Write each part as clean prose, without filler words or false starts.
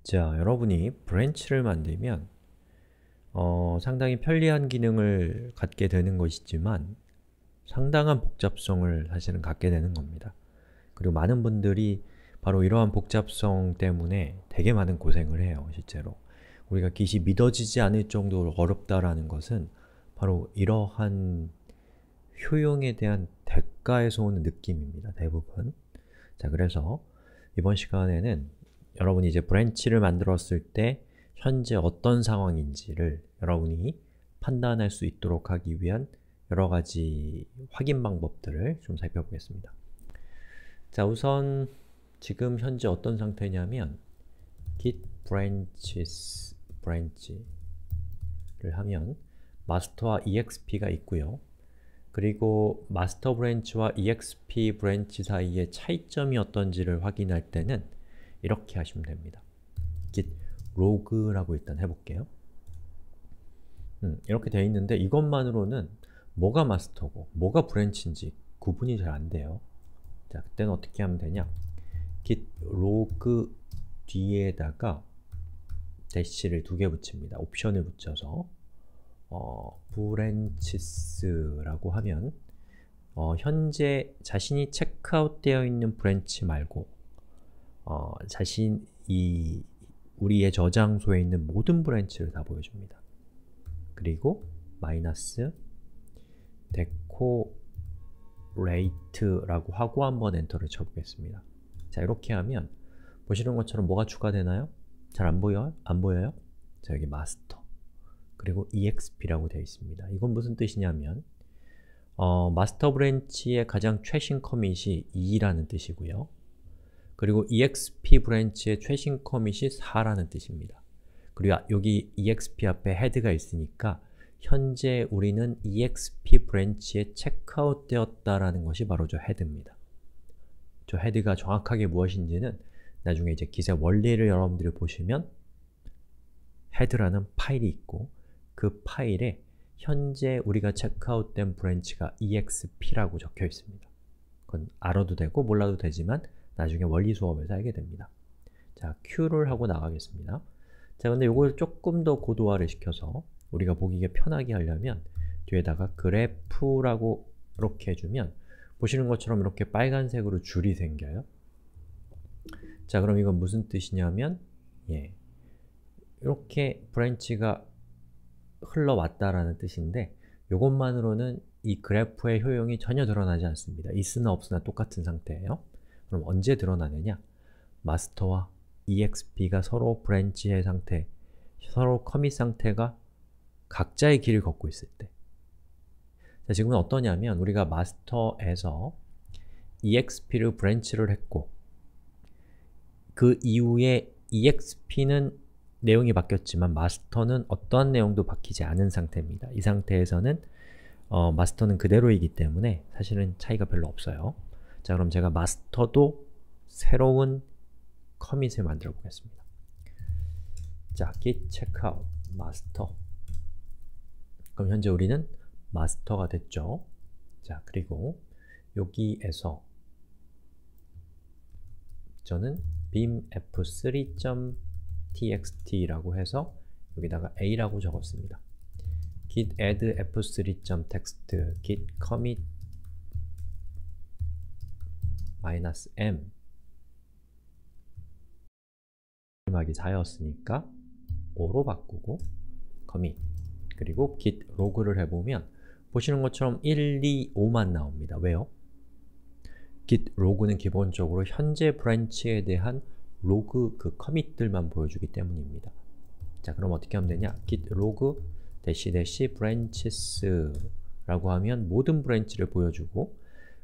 자, 여러분이 브랜치를 만들면 상당히 편리한 기능을 갖게 되는 것이지만 상당한 복잡성을 사실은 갖게 되는 겁니다. 그리고 많은 분들이 바로 이러한 복잡성 때문에 되게 많은 고생을 해요, 실제로. 우리가 깃이 믿어지지 않을 정도로 어렵다라는 것은 바로 이러한 효용에 대한 대가에서 오는 느낌입니다, 대부분. 자, 그래서 이번 시간에는 여러분이 이제 브랜치를 만들었을 때 현재 어떤 상황인지를 여러분이 판단할 수 있도록 하기 위한 여러 가지 확인 방법들을 좀 살펴보겠습니다. 자, 우선 지금 현재 어떤 상태냐면 git branches branch를 하면 마스터와 exp가 있고요. 그리고 마스터 브랜치와 exp 브랜치 사이의 차이점이 어떤지를 확인할 때는 이렇게 하시면 됩니다. git log라고 일단 해볼게요. 이렇게 되어 있는데 이것만으로는 뭐가 마스터고 뭐가 브랜치인지 구분이 잘 안 돼요. 자, 그때는 어떻게 하면 되냐? git log 뒤에다가 대시를 두 개 붙입니다. 옵션을 붙여서 branches라고 하면 현재 자신이 체크아웃 되어 있는 브랜치 말고 우리의 저장소에 있는 모든 브랜치를 다 보여줍니다. 그리고 마이너스 decorate라고 하고 한번 엔터를 쳐보겠습니다. 자, 이렇게 하면 보시는 것처럼 뭐가 추가되나요? 잘 안 보여요? 안 보여요? 자, 여기 마스터 그리고 exp라고 되어 있습니다. 이건 무슨 뜻이냐면 마스터 브랜치의 가장 최신 커밋이 2라는 뜻이고요. 그리고 exp 브랜치의 최신 커밋이 4라는 뜻입니다. 그리고 여기 exp 앞에 head가 있으니까 현재 우리는 exp 브랜치에 체크아웃 되었다라는 것이 바로 저 head입니다. 저 head가 정확하게 무엇인지는 나중에 이제 깃의 원리를 여러분들이 보시면 head라는 파일이 있고 그 파일에 현재 우리가 체크아웃된 브랜치가 exp라고 적혀 있습니다. 그건 알아도 되고 몰라도 되지만 나중에 원리 수업에서 알게 됩니다. 자, Q를 하고 나가겠습니다. 자, 근데 이걸 조금 더 고도화를 시켜서 우리가 보기에 편하게 하려면 뒤에다가 그래프라고 이렇게 해주면 보시는 것처럼 이렇게 빨간색으로 줄이 생겨요. 자, 그럼 이건 무슨 뜻이냐면 이렇게 브랜치가 흘러왔다라는 뜻인데 이것만으로는 이 그래프의 효용이 전혀 드러나지 않습니다. 있으나 없으나 똑같은 상태예요. 그럼 언제 드러나느냐? 마스터와 exp가 서로 브랜치의 상태, 서로 커밋 상태가 각자의 길을 걷고 있을 때. 자, 지금은 어떠냐면 우리가 마스터에서 exp를 브랜치를 했고 그 이후에 exp는 내용이 바뀌었지만 마스터는 어떠한 내용도 바뀌지 않은 상태입니다. 이 상태에서는 마스터는 그대로이기 때문에 사실은 차이가 별로 없어요. 자, 그럼 제가 마스터도 새로운 커밋을 만들어 보겠습니다. 자, git checkout master. 그럼 현재 우리는 마스터가 됐죠. 자, 그리고 여기에서 저는 beam f3.txt라고 해서 여기다가 a라고 적었습니다. git add f3.text git commit -m 마지막이 4였으니까 5로 바꾸고 commit 그리고 git log를 해보면 보시는 것처럼 1, 2, 5만 나옵니다. 왜요? git log는 기본적으로 현재 브랜치에 대한 로그 그 커밋들만 보여주기 때문입니다. 자, 그럼 어떻게 하면 되냐? git log branches 라고 하면 모든 브랜치를 보여주고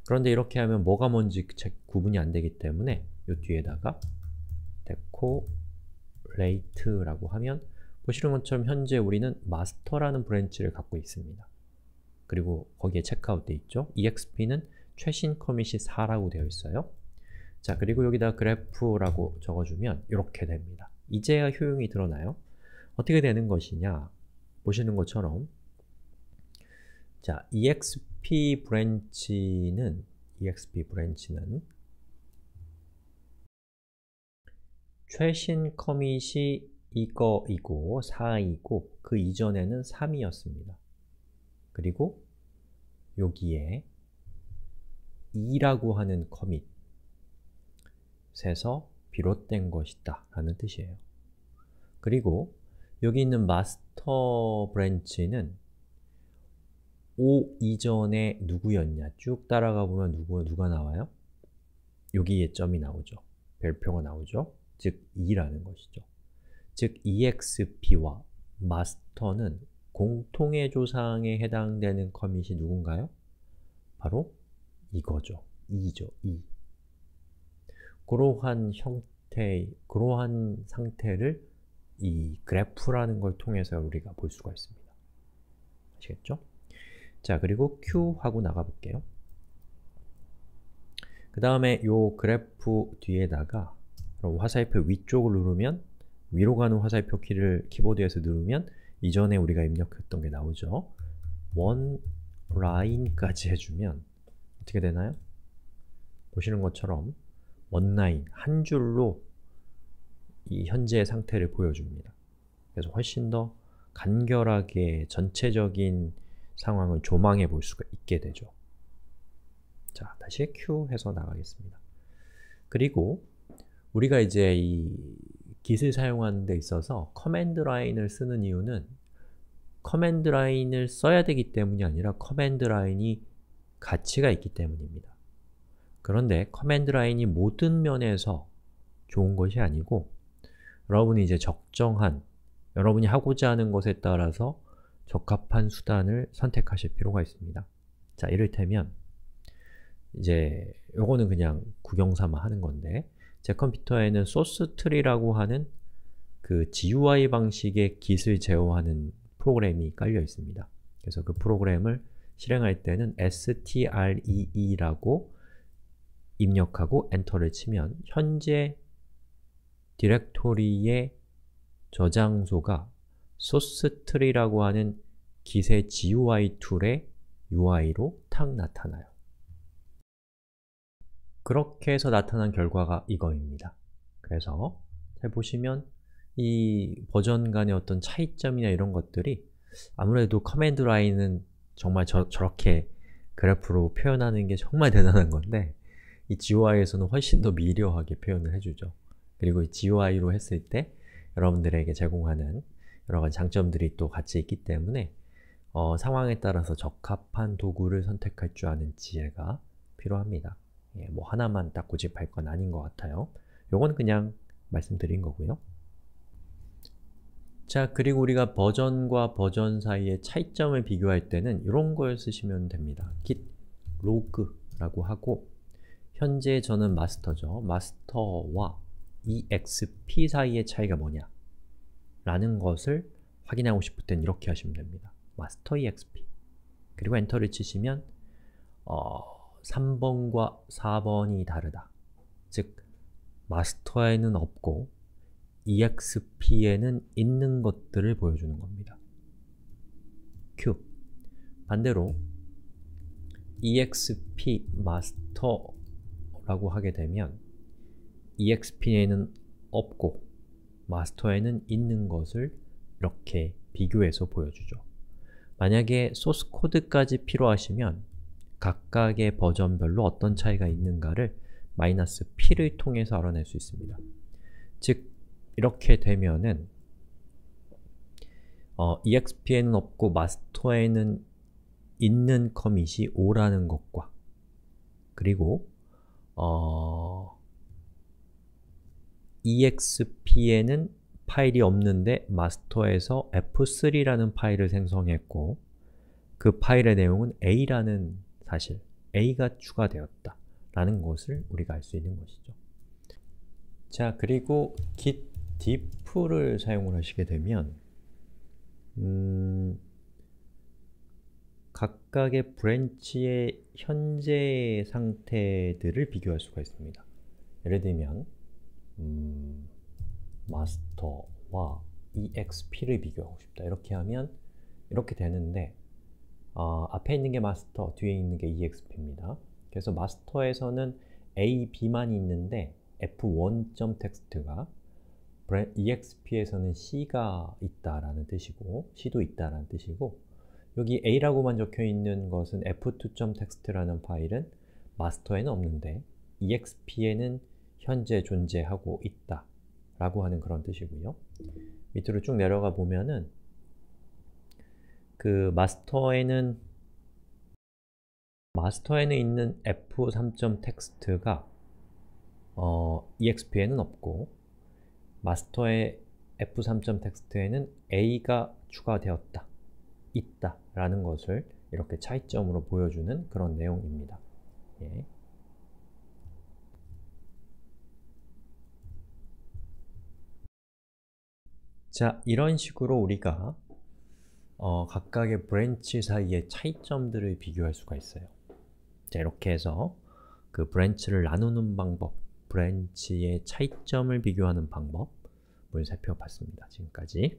그런데 이렇게 하면 뭐가 뭔지 구분이 안 되기 때문에 이 뒤에다가 decorate라고 하면 보시는 것처럼 현재 우리는 마스터라는 브랜치를 갖고 있습니다. 그리고 거기에 체크아웃 돼 있죠? exp는 최신 커밋이 4라고 되어 있어요. 자, 그리고 여기다 그래프라고 적어주면 이렇게 됩니다. 이제야 효용이 드러나요? 어떻게 되는 것이냐? 보시는 것처럼 자, exp 브랜치는 최신 커밋이 이거이고 4이고 그 이전에는 3이었습니다. 그리고 여기에 2라고 하는 커밋에서 비롯된 것이다 라는 뜻이에요. 그리고 여기 있는 마스터 브랜치는 5 이전에 누구였냐 쭉 따라가 보면 누가 나와요? 여기에 점이 나오죠. 별표가 나오죠. 즉 2라는 것이죠. 즉 EXP와 마스터는 공통의 조상에 해당되는 커밋이 누군가요? 바로 이거죠. 2죠. 2. 그러한 상태를 이 그래프라는 걸 통해서 우리가 볼 수가 있습니다. 아시겠죠? 자, 그리고 Q 하고 나가볼게요. 그 다음에 요 그래프 뒤에다가 그럼 화살표 위쪽을 누르면 위로 가는 화살표 키를 키보드에서 누르면 이전에 우리가 입력했던 게 나오죠. 원 라인까지 해주면 어떻게 되나요? 보시는 것처럼 원 라인, 한 줄로 이 현재의 상태를 보여줍니다. 그래서 훨씬 더 간결하게 전체적인 상황을 조망해 볼 수가 있게 되죠. 자, 다시 Q 해서 나가겠습니다. 그리고 우리가 이제 이 git을 사용하는 데 있어서 커맨드 라인을 쓰는 이유는 커맨드 라인을 써야 되기 때문이 아니라 커맨드 라인이 가치가 있기 때문입니다. 그런데 커맨드 라인이 모든 면에서 좋은 것이 아니고 여러분이 이제 적정한, 여러분이 하고자 하는 것에 따라서 적합한 수단을 선택하실 필요가 있습니다. 자, 이를테면 이제 요거는 그냥 구경삼아 하는 건데 제 컴퓨터에는 소스 트리라고 하는 그 GUI 방식의 git을 제어하는 프로그램이 깔려 있습니다. 그래서 그 프로그램을 실행할 때는 stree라고 입력하고 엔터를 치면 현재 디렉토리의 저장소가 소스 트리라고 하는 git의 GUI 툴의 UI로 탁 나타나요. 그렇게 해서 나타난 결과가 이거입니다. 그래서 잘 보시면 이 버전 간의 어떤 차이점이나 이런 것들이 아무래도 커맨드 라인은 정말 저렇게 그래프로 표현하는 게 정말 대단한 건데 이 GUI에서는 훨씬 더 미려하게 표현을 해주죠. 그리고 이 GUI로 했을 때 여러분들에게 제공하는 여러 가지 장점들이 또 같이 있기 때문에 상황에 따라서 적합한 도구를 선택할 줄 아는 지혜가 필요합니다. 예, 뭐 하나만 딱 고집할 건 아닌 것 같아요. 요건 그냥 말씀드린 거고요. 자, 그리고 우리가 버전과 버전 사이의 차이점을 비교할 때는 이런 걸 쓰시면 됩니다. git log라고 하고 현재 저는 마스터죠. 마스터와 exp 사이의 차이가 뭐냐 라는 것을 확인하고 싶을 땐 이렇게 하시면 됩니다. master exp 그리고 엔터를 치시면 3번과 4번이 다르다. 즉, 마스터에는 없고 exp에는 있는 것들을 보여주는 겁니다. Q 반대로 exp master라고 하게 되면 exp에는 없고 마스터에는 있는 것을 이렇게 비교해서 보여주죠. 만약에 소스 코드까지 필요하시면 각각의 버전별로 어떤 차이가 있는가를 -p를 통해서 알아낼 수 있습니다. 즉, 이렇게 되면은 exp에는 없고 마스터에는 있는 커밋이 5라는 것과 그리고 exp에는 파일이 없는데 마스터에서 f3라는 파일을 생성했고 그 파일의 내용은 a라는 사실, a가 추가되었다 라는 것을 우리가 알 수 있는 것이죠. 자, 그리고 git diff를 사용을 하시게 되면 각각의 브랜치의 현재 상태들을 비교할 수가 있습니다. 예를 들면 마스터와 exp를 비교하고 싶다. 이렇게 하면 이렇게 되는데 앞에 있는 게 마스터, 뒤에 있는 게 exp입니다. 그래서 마스터에서는 a, b만 있는데 f1.txt가 EXP에서는 C가 있다라는 뜻이고 C도 있다라는 뜻이고 여기 A라고만 적혀있는 것은 f2.txt라는 파일은 마스터에는 없는데 EXP에는 현재 존재하고 있다 라고 하는 그런 뜻이고요. 밑으로 쭉 내려가 보면은 그 마스터에는 있는 f3.txt가 EXP에는 없고 마스터의 f3.txt에는 A가 추가되었다, 있다 라는 것을 이렇게 차이점으로 보여주는 그런 내용입니다. 예. 자, 이런 식으로 우리가 각각의 브랜치 사이의 차이점들을 비교할 수가 있어요. 자, 이렇게 해서 그 브랜치를 나누는 방법, 브랜치의 차이점을 비교하는 방법을 살펴봤습니다. 지금까지.